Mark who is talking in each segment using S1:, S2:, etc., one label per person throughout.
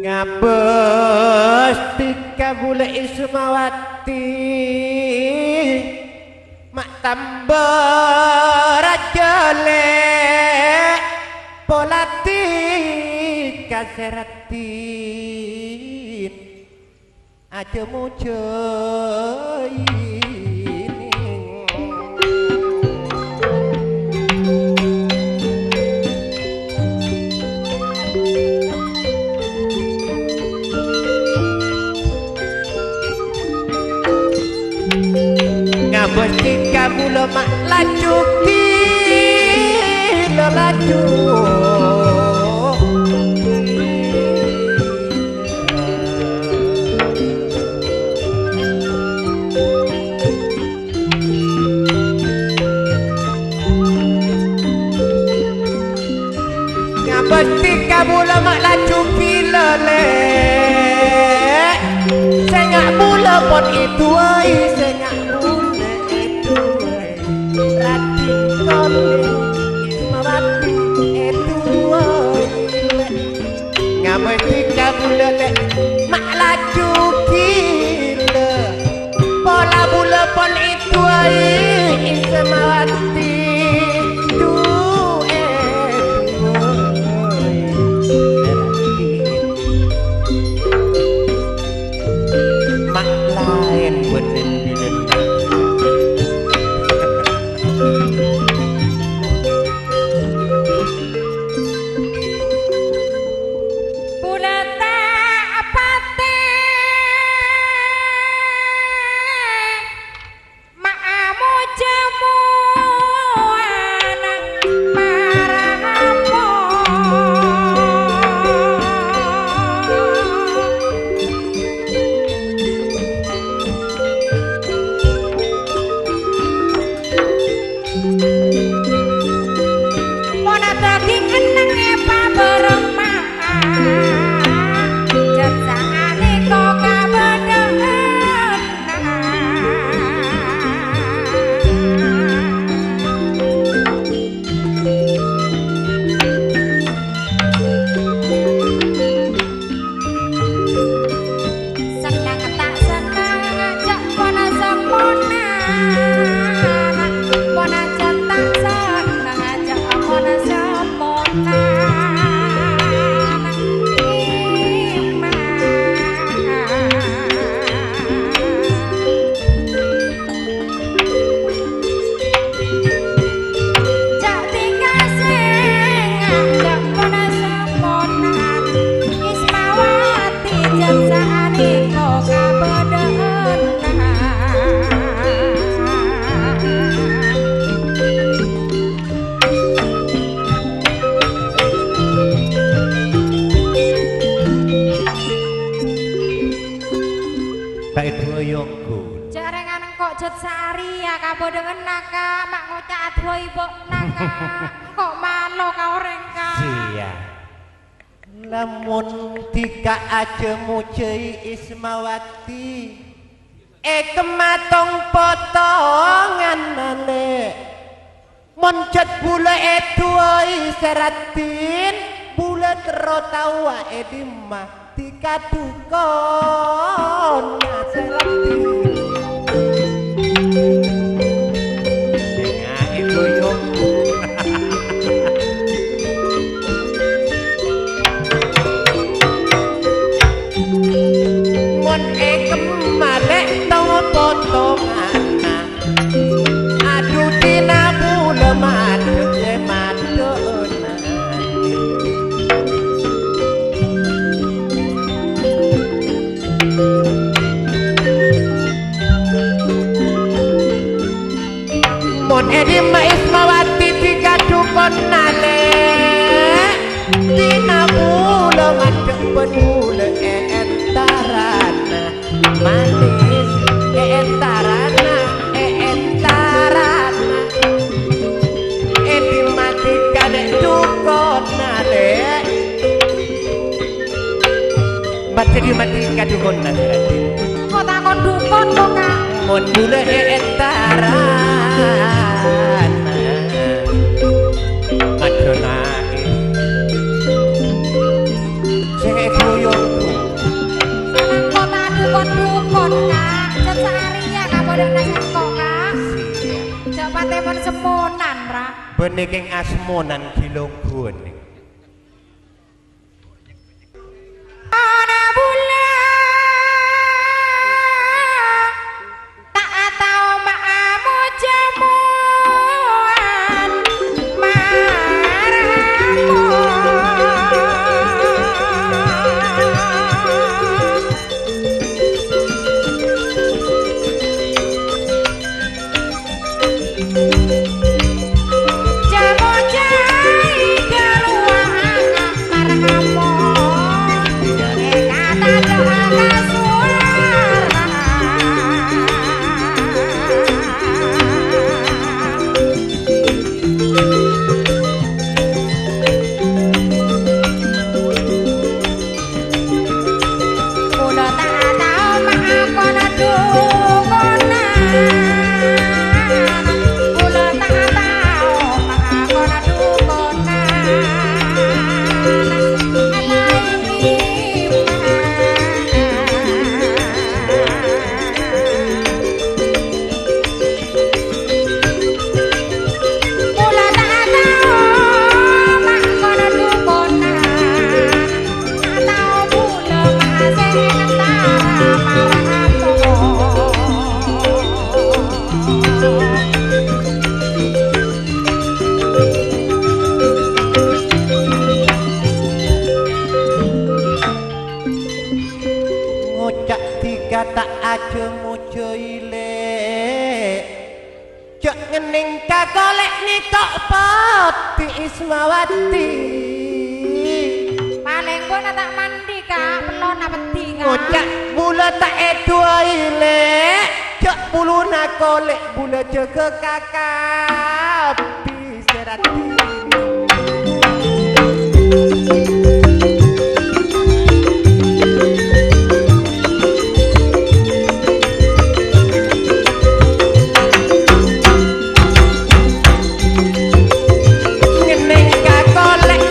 S1: ngabes dikabule Ismawati mak tambah rajale polati kaseratin aja mujoi ngabesti kabula mak laju kilo laju ngabesti kabula mak laju kilo le sengak mula pon itu ai sengak Ismawati itu ngamesti kabula le mak laju gila pola bula pon itu Ismawati itu mak lain beden biden lamun tika aja mujai Ismawati kematong potongan nale moncet bule eduai seratin bule terotawa edimah tika dukon seratin sengah ibu potongan aduh di dina kula mandeg penule entarana manis entarana edi mati kadek dukona le mati kadukona
S2: kok takon dukun kok Kak
S1: mon mule entarana madona sing koyoku
S2: salah kota dukun Kak cecariya kapodhok nasib kok Kak jak patemon semonan ra
S1: beniking asmonan kilonggon
S2: ana bulan tak tau makamu jamuan marahmu jamu jai keluar marahmu kata doa kasuar kula tak tau makon dukonan kula tak tau makon dukonan kula tak tau makon dukonan tak tau kula masih antara marahmu
S1: ngocak tiga tak aja mojo ilek cok ngening kakolek nih kok pati Ismawati
S2: paling gua tak mandi Kak pelon apa tinggal
S1: ngocak bula tak edua ilek cok bulu nakolek bula jaga kakak piserati ngeneng kakolek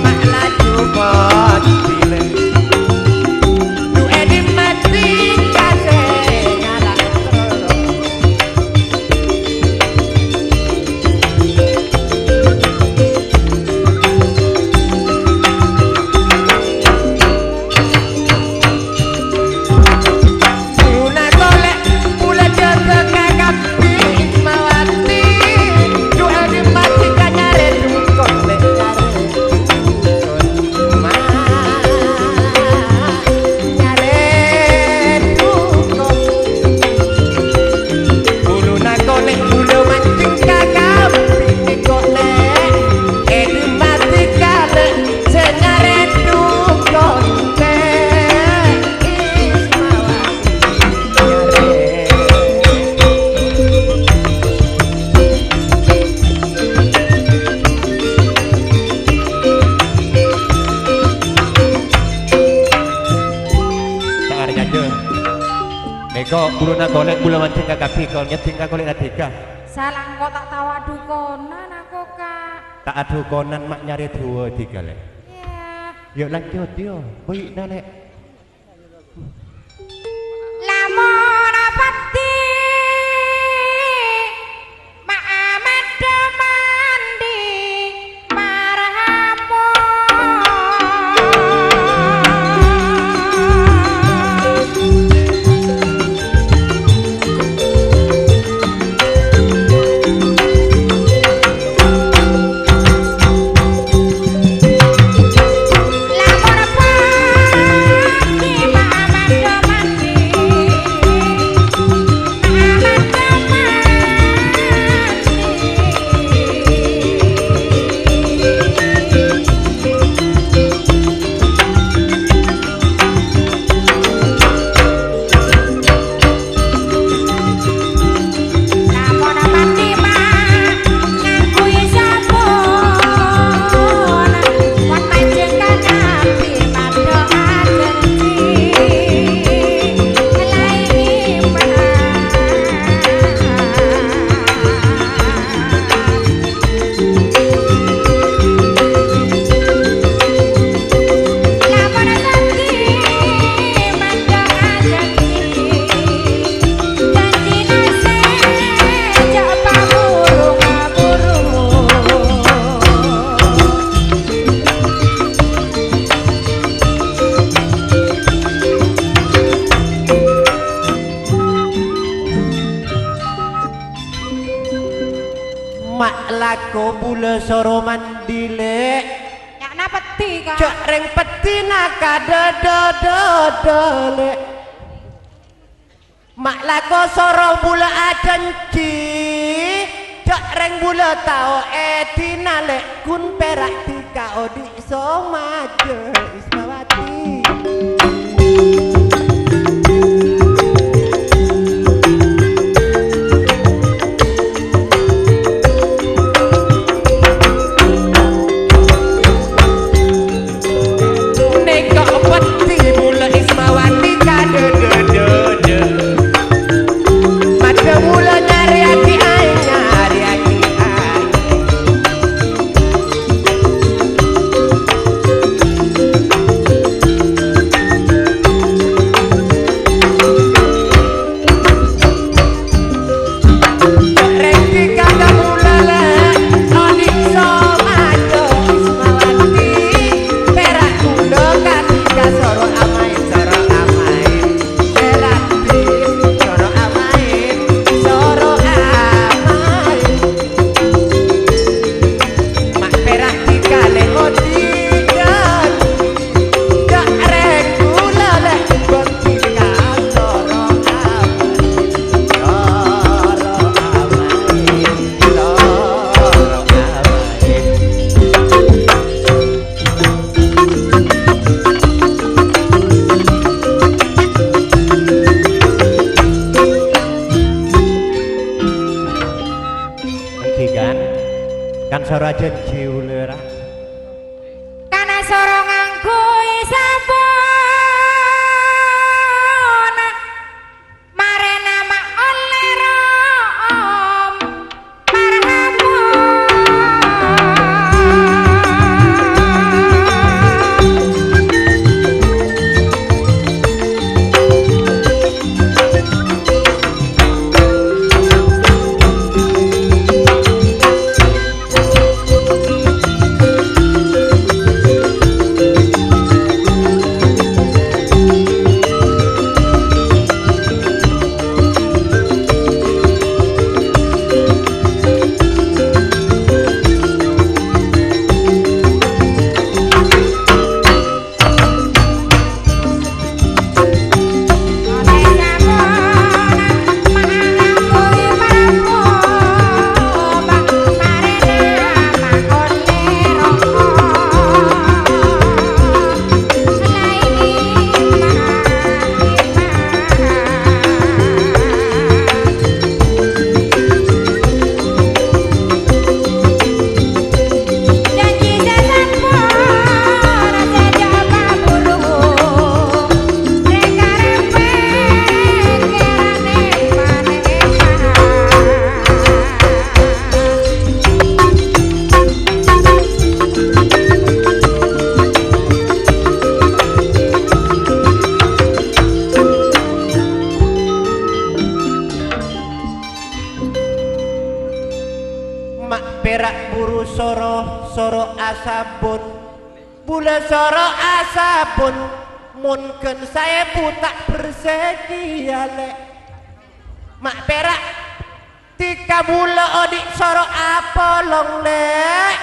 S1: mak laju bot dilek du edi mati kase nyala Buna golek mula jaga kakak Ismawati du edi mati kanyare dukon lek kare nyare dukon bulu nakolek bulu mancing kakak pini golek edi mati kale senyare dukon lek Ismawati nyare Eko bulu nakolek bulu mancing kakak pikol nyeting kakolek adika
S2: salah kok tak tawa dukonan aku Kak
S1: tak adu konan mak nyari dua tiga lek
S2: ya
S1: yuk lanjut yo baik dah lek
S2: lamun apati mak amat mandi marahmu lamun apati mak amat
S1: aku bule soro mandile
S2: nyakna peti Kak
S1: cok reng peti naka dodole mak lako soro bule ajanci cok reng bule tau etina lek kun perak tika odi somaje Ismawati kan sora janji ulera
S2: kana soro ngangkui sabun marena mak oleh rom marhamu
S1: perak buru soro asabun bule soro asabun mungkin saya tak bersedia lek mak perak tika bule odik soro apolong lek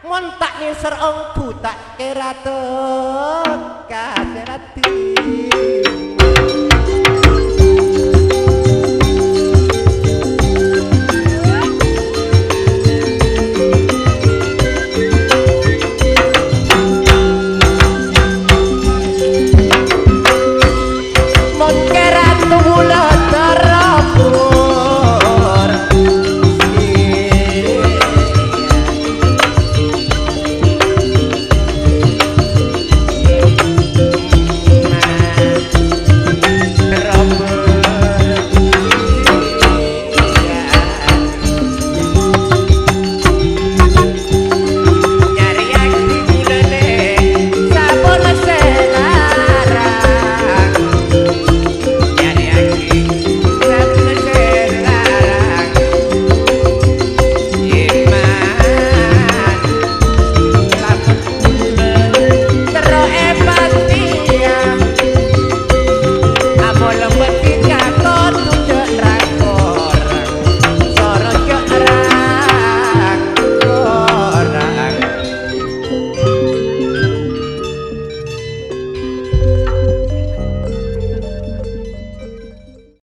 S1: mon tak niser ong tak kira teka serati